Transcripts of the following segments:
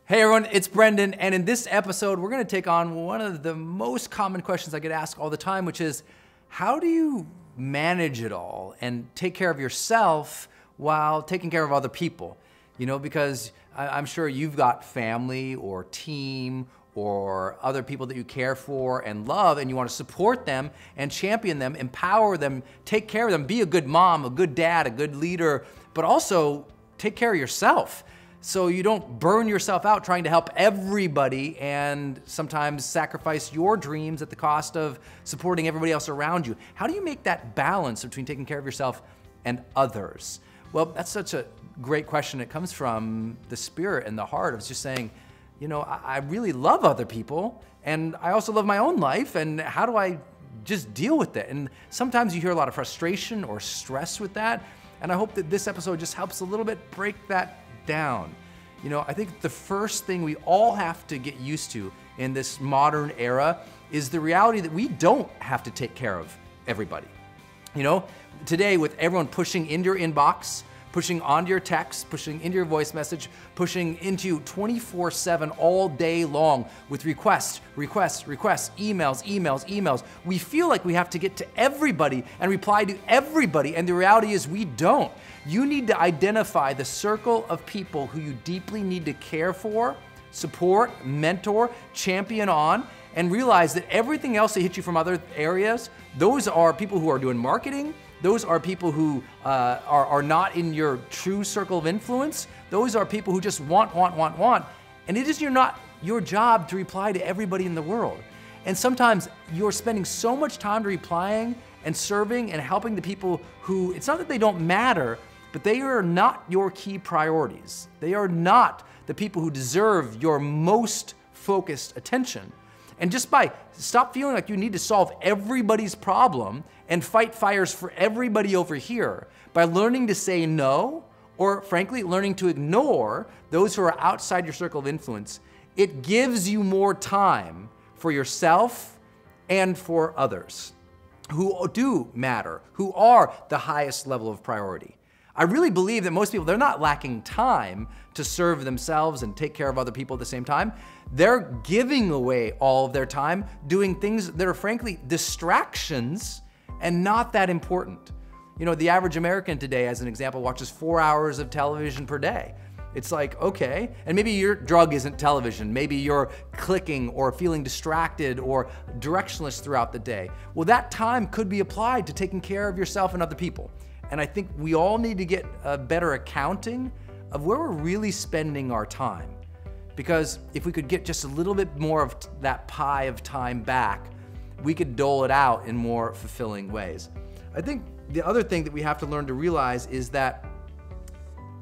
Hey everyone, it's Brendon, and in this episode, we're gonna take on one of the most common questions I get asked all the time, which is, how do you manage it all and take care of yourself while taking care of other people? You know, because I'm sure you've got family or team or other people that you care for and love, and you wanna support them and champion them, empower them, take care of them, be a good mom, a good dad, a good leader, but also take care of yourself, so you don't burn yourself out trying to help everybody and sometimes sacrifice your dreams at the cost of supporting everybody else around you. How do you make that balance between taking care of yourself and others? Well, that's such a great question. It comes from the spirit and the heart of just saying, you know, I really love other people and I also love my own life, and how do I just deal with it? And sometimes you hear a lot of frustration or stress with that, and I hope that this episode just helps a little bit break that down. You know, I think the first thing we all have to get used to in this modern era is the reality that we don't have to take care of everybody. You know, today with everyone pushing into your inbox, pushing onto your text, pushing into your voice message, pushing into you 24/7 all day long with requests, emails. We feel like we have to get to everybody and reply to everybody, and the reality is we don't. You need to identify the circle of people who you deeply need to care for, support, mentor, champion on, and realize that everything else that hits you from other areas, those are people who are doing marketing, those are people who are not in your true circle of influence. Those are people who just want. And it is not your job to reply to everybody in the world. And sometimes you're spending so much time replying and serving and helping the people who, it's not that they don't matter, but they are not your key priorities. They are not the people who deserve your most focused attention. And just by stop feeling like you need to solve everybody's problem and fight fires for everybody over here, by learning to say no, or frankly, learning to ignore those who are outside your circle of influence, it gives you more time for yourself and for others who do matter, who are the highest level of priority. I really believe that most people, they're not lacking time to serve themselves and take care of other people at the same time. They're giving away all of their time doing things that are frankly distractions and not that important. You know, the average American today, as an example, watches 4 hours of television per day. It's like, okay, and maybe your drug isn't television. Maybe you're clicking or feeling distracted or directionless throughout the day. Well, that time could be applied to taking care of yourself and other people. And I think we all need to get a better accounting of where we're really spending our time. Because if we could get just a little bit more of that pie of time back, we could dole it out in more fulfilling ways. I think the other thing that we have to learn to realize is that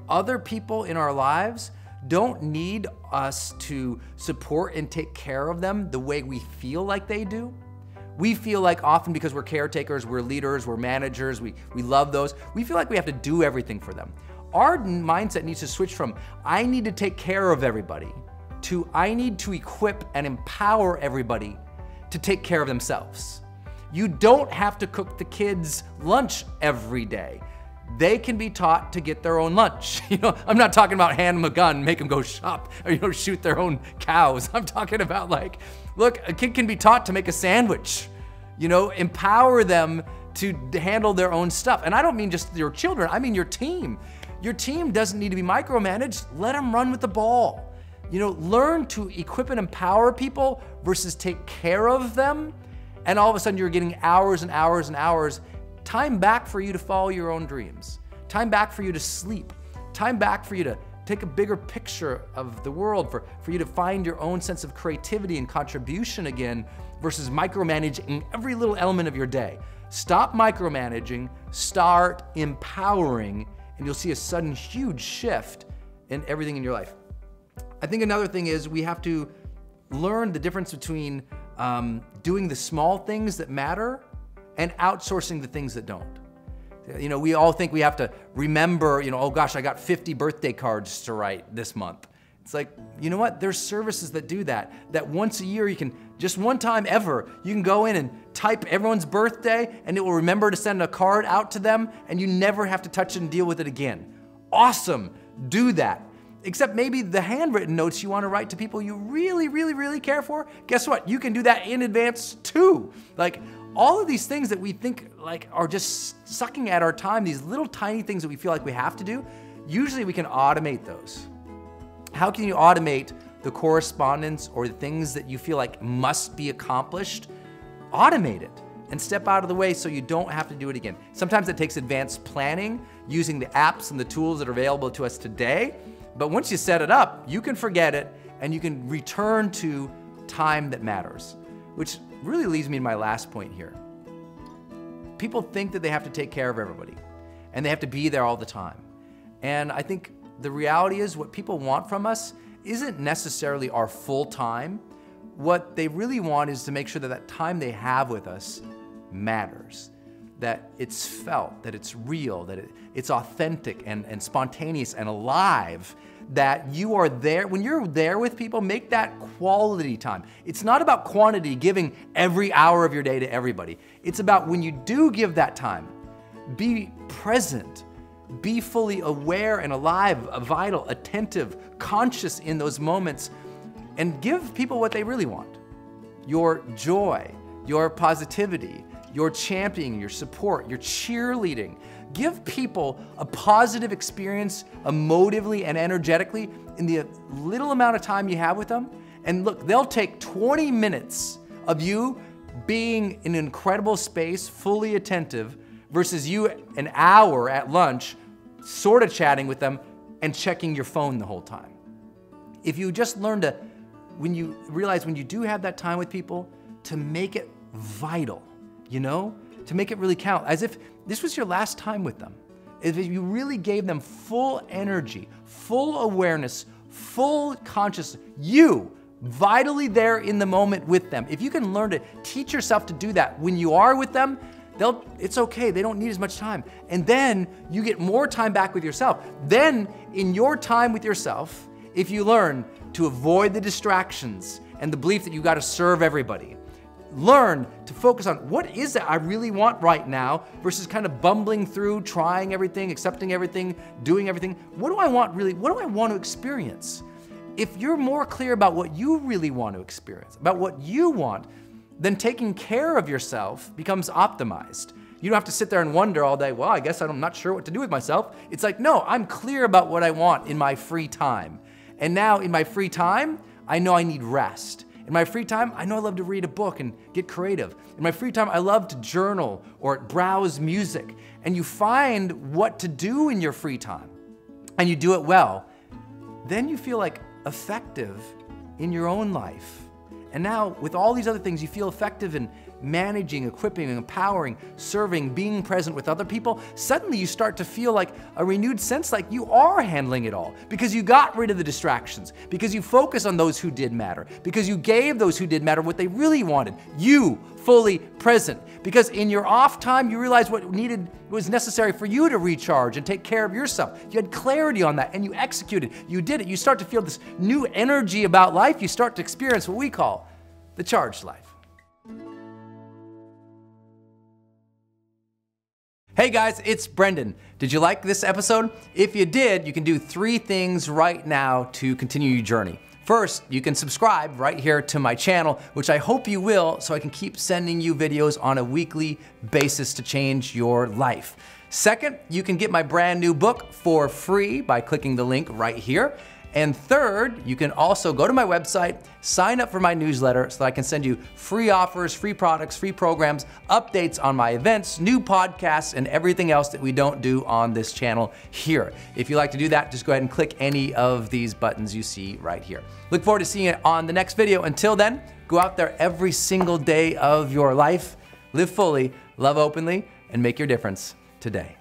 other people in our lives don't need us to support and take care of them the way we feel like they do. We feel like often because we're caretakers, we're leaders, we're managers, we love those, we feel like we have to do everything for them. Our mindset needs to switch from, I need to take care of everybody, to I need to equip and empower everybody to take care of themselves. You don't have to cook the kids lunch every day. They can be taught to get their own lunch. You know, I'm not talking about hand them a gun, make them go shop, or shoot their own cows. I'm talking about like, look, a kid can be taught to make a sandwich. You know, empower them to handle their own stuff. And I don't mean just your children, I mean your team. Your team doesn't need to be micromanaged. Let them run with the ball. You know, learn to equip and empower people versus take care of them. And all of a sudden you're getting hours and hours and hours, time back for you to follow your own dreams, time back for you to sleep, time back for you to take a bigger picture of the world, for you to find your own sense of creativity and contribution again versus micromanaging every little element of your day. Stop micromanaging, start empowering, and you'll see a sudden huge shift in everything in your life. I think another thing is we have to learn the difference between doing the small things that matter and outsourcing the things that don't. You know, we all think we have to remember, you know, oh gosh, I got 50 birthday cards to write this month. It's like, you know what? There's services that do that once a year you can, just one time ever, you can go in and type everyone's birthday and it will remember to send a card out to them and you never have to touch it and deal with it again. Awesome, do that. except maybe the handwritten notes you want to write to people you really, really, really care for. Guess what? You can do that in advance too. Like all of these things that we think like are just sucking at our time, these little tiny things that we feel like we have to do, usually we can automate those. How can you automate the correspondence or the things that you feel like must be accomplished? Automate it and step out of the way so you don't have to do it again. Sometimes it takes advanced planning using the apps and the tools that are available to us today. But once you set it up, you can forget it and you can return to time that matters, which really leads me to my last point here. People think that they have to take care of everybody and they have to be there all the time. And I think the reality is what people want from us isn't necessarily our full time. What they really want is to make sure that that time they have with us matters, that it's felt, that it's real, that it's authentic and spontaneous and alive, that you are there. When you're there with people, make that quality time. It's not about quantity, giving every hour of your day to everybody. It's about when you do give that time, be present, be fully aware and alive, vital, attentive, conscious in those moments, and give people what they really want. Your joy, your positivity, your championing, your support, your cheerleading. Give people a positive experience emotively and energetically in the little amount of time you have with them. And look, they'll take 20 minutes of you being in an incredible space, fully attentive, versus you an hour at lunch, sort of chatting with them and checking your phone the whole time. If you just learn to, when you realize when you do have that time with people, to make it vital, you know, to make it really count, as if this was your last time with them. If you really gave them full energy, full awareness, full consciousness, you vitally there in the moment with them. If you can learn to teach yourself to do that when you are with them, it's okay, they don't need as much time. And then you get more time back with yourself. Then in your time with yourself, if you learn to avoid the distractions and the belief that you got to serve everybody, learn to focus on what is it I really want right now versus kind of bumbling through, trying everything, accepting everything, doing everything. What do I want really? What do I want to experience? If you're more clear about what you really want to experience, about what you want, then taking care of yourself becomes optimized. You don't have to sit there and wonder all day, well, I guess I'm not sure what to do with myself. It's like, no, I'm clear about what I want in my free time. And now in my free time, I know I need rest. In my free time, I know I love to read a book and get creative. In my free time, I love to journal or browse music. And you find what to do in your free time and you do it well, then you feel like effective in your own life. And now with all these other things, you feel effective in managing, equipping, empowering, serving, being present with other people. Suddenly you start to feel like a renewed sense like you are handling it all because you got rid of the distractions, because you focus on those who did matter, because you gave those who did matter what they really wanted, you fully present. Because in your off time, you realized what was necessary for you to recharge and take care of yourself. You had clarity on that and you executed, you did it. You start to feel this new energy about life. You start to experience what we call the charged life. Hey guys, it's Brendon. Did you like this episode? If you did, you can do 3 things right now to continue your journey. First, you can subscribe right here to my channel, which I hope you will, so I can keep sending you videos on a weekly basis to change your life. Second, you can get my brand new book for free by clicking the link right here. And third, you can also go to my website, sign up for my newsletter so that I can send you free offers, free products, free programs, updates on my events, new podcasts, and everything else that we don't do on this channel here. If you like to do that, just go ahead and click any of these buttons you see right here. Look forward to seeing you on the next video. Until then, go out there every single day of your life, live fully, love openly, and make your difference today.